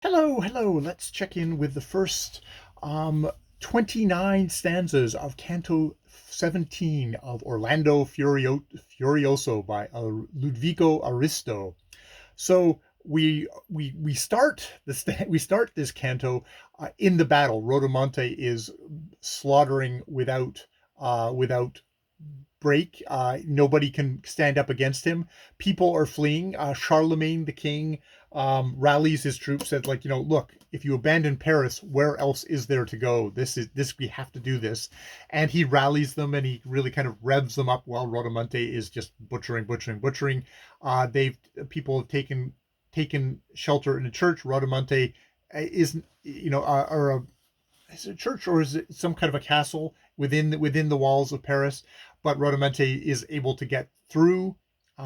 Hello, hello. Let's check in with the first 29 stanzas of Canto 17 of Furioso by Ludvico Aristo. So we start this canto in the battle. Rodomonte is slaughtering without break. Nobody can stand up against him. People are fleeing. Charlemagne, the king, rallies his troops. Said, like, look, if you abandon Paris, where else is there to go? This. We have to do this, and he rallies them, and he really kind of revs them up while Rodomonte is just butchering. They've People have taken shelter in a church. Rodomonte is, or is it a church or is it some kind of a castle within the walls of Paris? But Rodomonte is able to get through.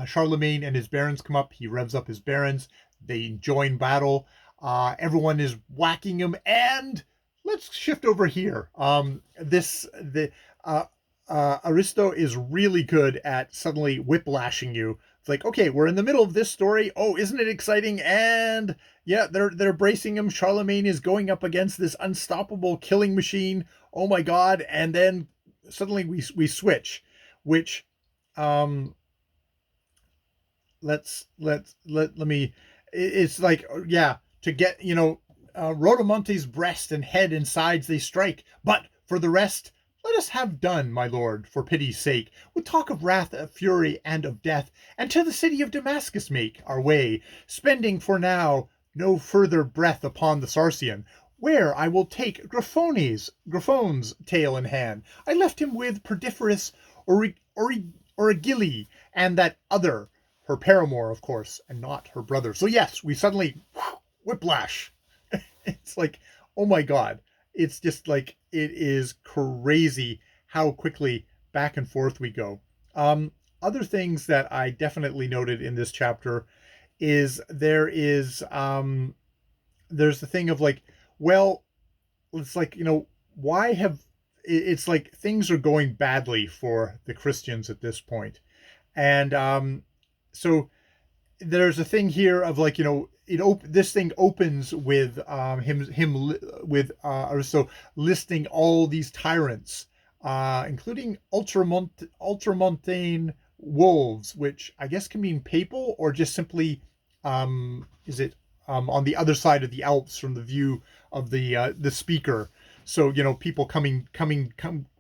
Charlemagne and his barons come up. He revs up his barons. They join battle. Everyone is whacking him. And let's shift over here. This the Aristo is really good at suddenly whiplashing you. It's like, okay, we're in the middle of this story. Oh, isn't it exciting? And yeah, they're bracing him. Charlemagne is going up against this unstoppable killing machine. Oh my God! And then suddenly we switch, which um let me. It's like, yeah, to get, Rodomonte's breast and head and sides they strike, but for the rest, let us have done, my lord, for pity's sake, with talk of wrath, of fury, and of death, and to the city of Damascus make our way, spending for now no further breath upon the Sarcian, where I will take Griffone's tail in hand. I left him with perdiferous Origili, and that other, her paramour, of course, and not her brother. So yes, we suddenly whiplash. It's like, oh my God. It's just like, it is crazy how quickly back and forth we go. Other things that I definitely noted in this chapter is there's the thing of like, well, it's like, why have it's like things are going badly for the Christians at this point. And so there's a thing here of like, this thing opens with him with Aristo listing all these tyrants, including ultramontane wolves, which I guess can mean papal or just simply, is it on the other side of the Alps from the view of the speaker. So, people come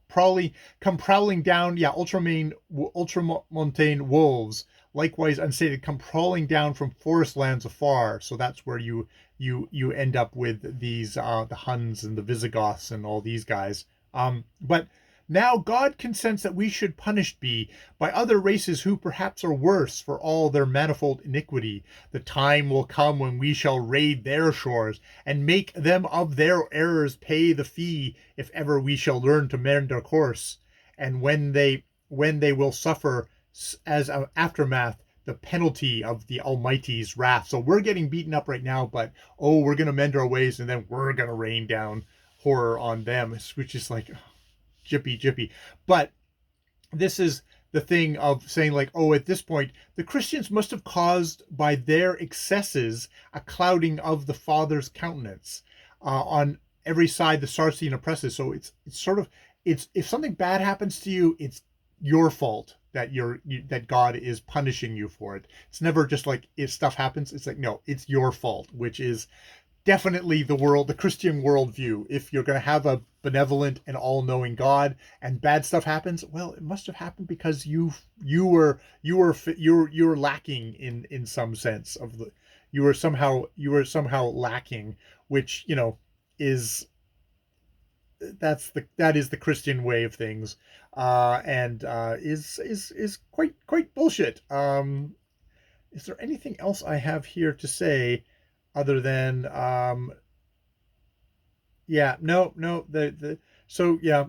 prowling down. Yeah, ultramontane wolves, likewise unsated, come crawling down from forest lands afar. So that's where you end up with these the Huns and the Visigoths and all these guys. But now God consents that we should punished be by other races who perhaps are worse for all their manifold iniquity. The time will come when we shall raid their shores and make them of their errors pay the fee, if ever we shall learn to mend our course, and when they will suffer as an aftermath the penalty of the Almighty's wrath. So we're getting beaten up right now, but we're gonna mend our ways, and then we're gonna rain down horror on them, which is like, jippy. But this is the thing of saying like, at this point, the Christians must have caused by their excesses a clouding of the Father's countenance on every side the Sarcian oppresses. So it's sort of, it's, if something bad happens to you, it's your fault that that God is punishing you for it. It's never just like if stuff happens, it's like, no, it's your fault, which is definitely the Christian worldview. If you're going to have a benevolent and all-knowing God, and bad stuff happens, well, it must have happened because you were lacking in some sense of the you were somehow lacking, which is that is the Christian way of things, and is quite bullshit. Is there anything else I have here to say other than yeah, no, the so yeah,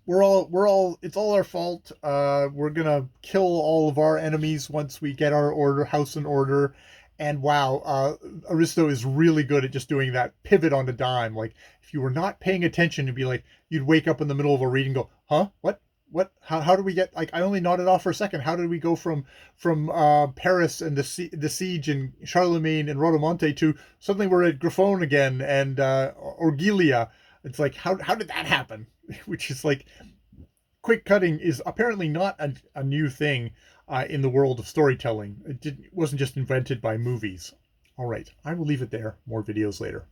we're all it's all our fault. We're gonna kill all of our enemies once we get our house in order. And wow, Aristo is really good at just doing that pivot on a dime. Like, if you were not paying attention, you'd wake up in the middle of a reading and go, huh, what, what? How do we get, like, I only nodded off for a second. How did we go from Paris and the siege and Charlemagne and Rodomonte to suddenly we're at Grifone again and Orgilia? It's like, how did that happen? Which is like, quick cutting is apparently not a new thing in the world of storytelling. It wasn't just invented by movies. All right, I will leave it there. More videos later.